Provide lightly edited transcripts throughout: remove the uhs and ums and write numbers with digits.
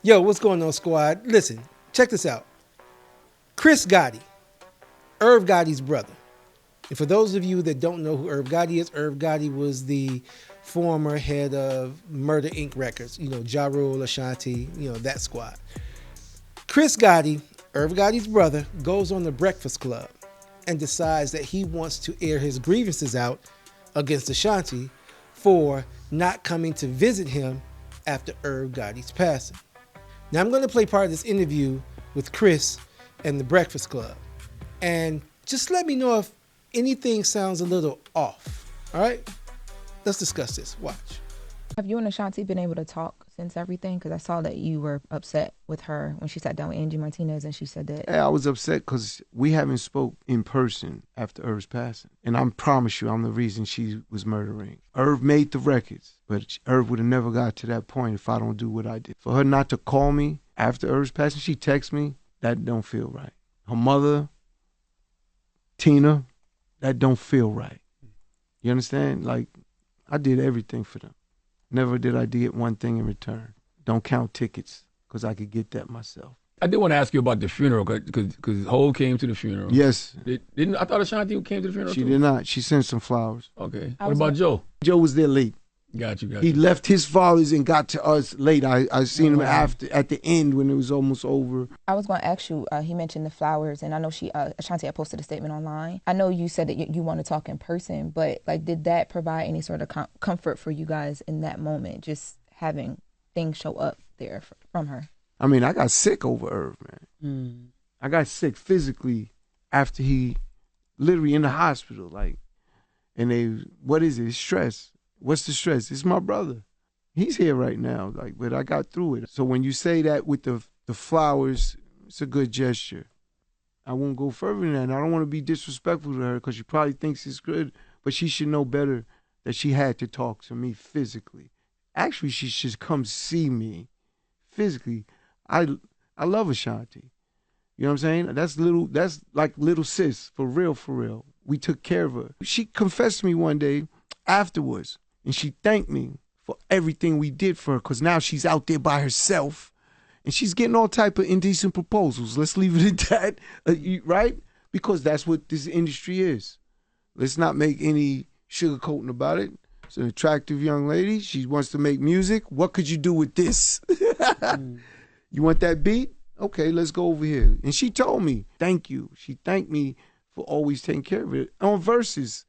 Yo, what's going on, squad? Listen, check this out. Chris Gotti, Irv Gotti's brother. And for those of you that don't know who Irv Gotti is, Irv Gotti was the former head of Murder Inc. Records. You know, Ja Rule, Ashanti, that squad. Chris Gotti, Irv Gotti's brother, goes on the Breakfast Club and decides that he wants to air his grievances out against Ashanti for not coming to visit him after Irv Gotti's passing. Now I'm going to play part of this interview with Chris and the Breakfast Club. And just let me know if anything sounds a little off. All right? Let's discuss this. Watch. Have you and Ashanti been able to talk since everything? Because I saw that you were upset with her when she sat down with Angie Martinez and she said that. Yeah, I was upset because we haven't spoke in person after Irv's passing. And I promise you, I'm the reason she was murdering. Irv made the records, but Irv would have never got to that point if I don't do what I did. For her not to call me after Irv's passing, she texts me, that don't feel right. Her mother, Tina, that don't feel right. You understand? Like, I did everything for them. Never did I get one thing in return. Don't count tickets, because I could get that myself. I did want to ask you about the funeral, because Hov came to the funeral. Yes. Didn't I thought Ashanti came to the funeral She too? did not. She sent some flowers. Okay. What about Joe? Joe was there late. Got you. He left his father's and got to us late. I seen him at the end when it was almost over. I was going to ask you, he mentioned the flowers, and I know Ashanti had posted a statement online. I know you said that you want to talk in person, but like, did that provide any sort of comfort for you guys in that moment, just having things show up there from her? I mean, I got sick over Irv, man. I got sick physically after he literally in the hospital, like, and what is it? It's stress. What's the stress? It's my brother. He's here right now, like, but I got through it. So when you say that with the flowers, it's a good gesture. I won't go further than that. And I don't want to be disrespectful to her because she probably thinks it's good, but she should know better that she had to talk to me physically. Actually, she should come see me physically. I love Ashanti. You know what I'm saying? That's like little sis, for real. We took care of her. She confessed to me one day afterwards, and she thanked me for everything we did for her, because now she's out there by herself, and she's getting all type of indecent proposals. Let's leave it at that, right? Because that's what this industry is. Let's not make any sugarcoating about it. It's an attractive young lady. She wants to make music. What could you do with this? You want that beat? Okay, let's go over here. And she told me, thank you. She thanked me for always taking care of it. On Versus,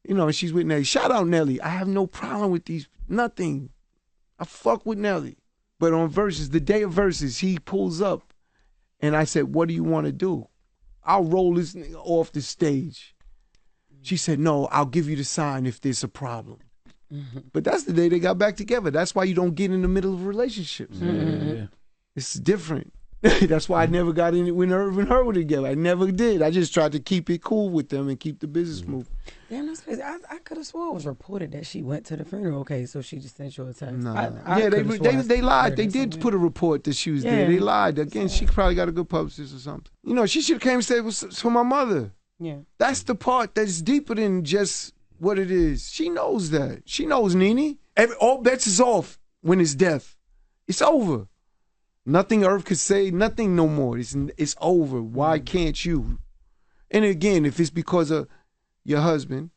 and she's with Nelly. Shout out Nelly. I have no problem with these, nothing. I fuck with Nelly. But on Versus, the day of Versus, he pulls up, and I said, what do you want to do? I'll roll this nigga off the stage. She said, no, I'll give you the sign if there's a problem. But that's the day they got back together. That's why you don't get in the middle of relationships. Yeah. It's different. That's why I never got in it when Irv and her were together. I never did. I just tried to keep it cool with them and keep the business moving. Damn, that's crazy. I could have swore it was reported that she went to the funeral. Okay, so she just sent you a text. Nah. I Yeah, they lied. They did somewhere. put a report that she was there. Yeah. They lied. Again, she probably got a good publicist or something. She should have came and said it was for my mother. Yeah. That's the part that's deeper than just what it is. She knows that. She knows, Nene. All bets is off when it's death. It's over. Nothing Irv could say, nothing no more. It's over. Why can't you? And again, if it's because of your husband,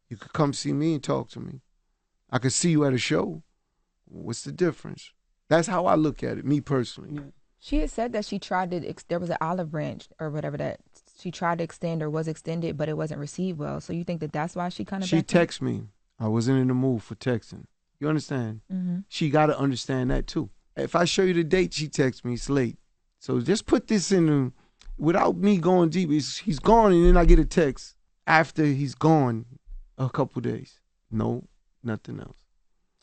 you could come see me and talk to me. I could see you at a show. What's the difference? That's how I look at it, me personally. Yeah. She had said that she tried to, there was an olive branch or whatever that she tried to extend or was extended, but it wasn't received well. So you think that that's why she kind of... She texted me. I wasn't in the mood for texting. You understand? Mm-hmm. She got to understand that too. If I show you the date she texted me, it's late. So just put this in, without me going deep. He's gone, and then I get a text after he's gone a couple days. No, nothing else.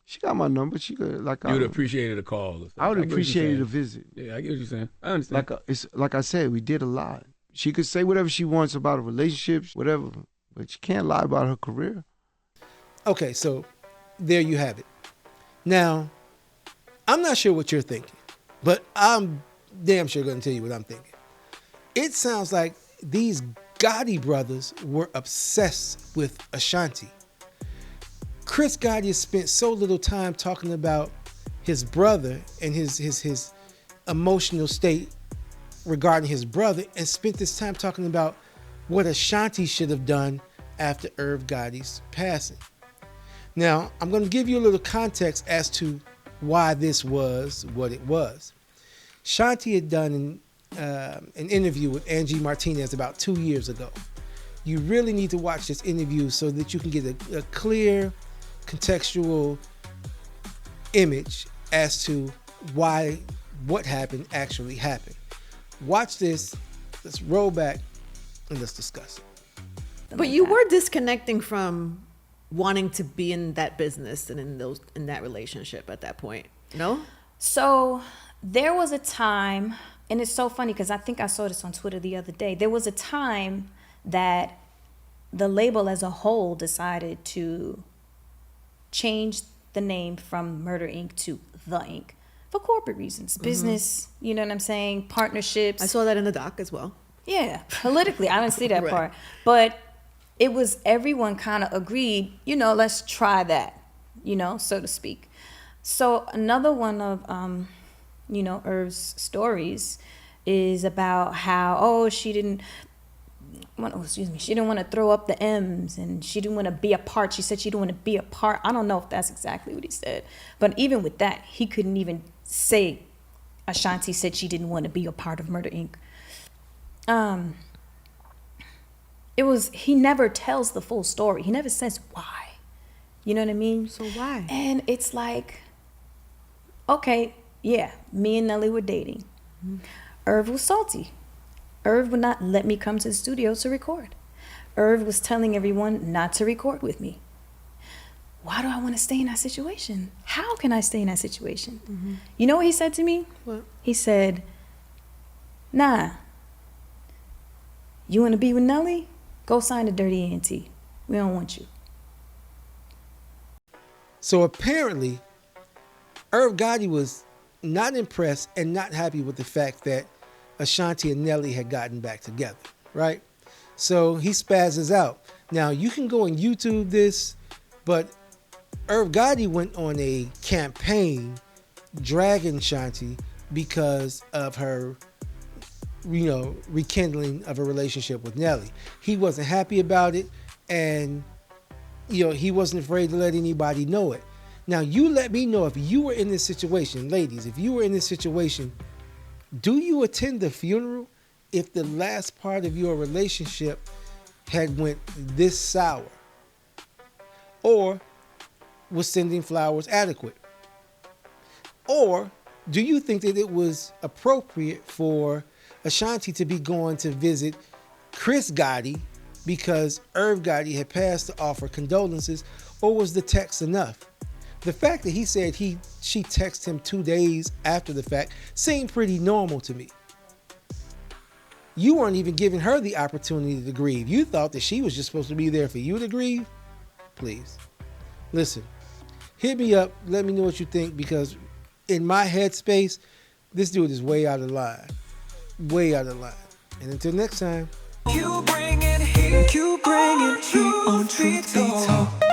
She got my number. She could, like, You would have appreciated a call. I would have appreciated a visit. Yeah, I get what you're saying. I understand. Like I said, we did a lot. She could say whatever she wants about a relationship, whatever, but she can't lie about her career. Okay, so there you have it. Now, I'm not sure what you're thinking, but I'm damn sure going to tell you what I'm thinking. It sounds like these Gotti brothers were obsessed with Ashanti. Chris Gotti has spent so little time talking about his brother and his emotional state regarding his brother and spent this time talking about what Ashanti should have done after Irv Gotti's passing. Now, I'm going to give you a little context as to why this was what it was. Ashanti had done an interview with Angie Martinez about 2 years ago. You really need to watch this interview so that you can get a clear, contextual image as to why what happened actually happened. Watch this. Let's roll back and let's discuss it. But you were disconnecting from wanting to be in that business and in that relationship at that point, no? So there was a time, and it's so funny because I think I saw this on Twitter the other day. There was a time that the label as a whole decided to change the name from Murder Inc. to The Inc. for corporate reasons, business, you know what I'm saying, partnerships. I saw that in the doc as well. Yeah, politically, I didn't see that Right. part. But it was everyone kind of agreed, let's try that, so to speak. So another one of, Irv's stories is about how, she didn't want to throw up the M's and she didn't want to be a part. She said she didn't want to be a part. I don't know if that's exactly what he said. But even with that, he couldn't even say Ashanti said she didn't want to be a part of Murder Inc. He never tells the full story. He never says why. You know what I mean? So why? And it's like, okay, yeah, me and Nelly were dating. Mm-hmm. Irv was salty. Irv would not let me come to the studio to record. Irv was telling everyone not to record with me. Why do I want to stay in that situation? How can I stay in that situation? Mm-hmm. You know what he said to me? What? He said, nah, you want to be with Nelly? Go sign a dirty A&T. We don't want you. So apparently, Irv Gotti was not impressed and not happy with the fact that Ashanti and Nelly had gotten back together, right? So he spazzes out. Now, you can go and YouTube this, but Irv Gotti went on a campaign dragging Ashanti because of her, rekindling of a relationship with Nelly. He wasn't happy about it, and, he wasn't afraid to let anybody know it. Now, you let me know if you were in this situation, ladies, if you were in this situation, do you attend the funeral if the last part of your relationship had went this sour? Or was sending flowers adequate? Or do you think that it was appropriate for Ashanti to be going to visit Chris Gotti because Irv Gotti had passed to offer condolences, or was the text enough? The fact that he said she texted him 2 days after the fact seemed pretty normal to me. You weren't even giving her the opportunity to grieve. You thought that she was just supposed to be there for you to grieve? Please. Listen, hit me up. Let me know what you think, because in my headspace, this dude is way out of line. Way out of line. And until next time. You bring it heat on Truth Be Told.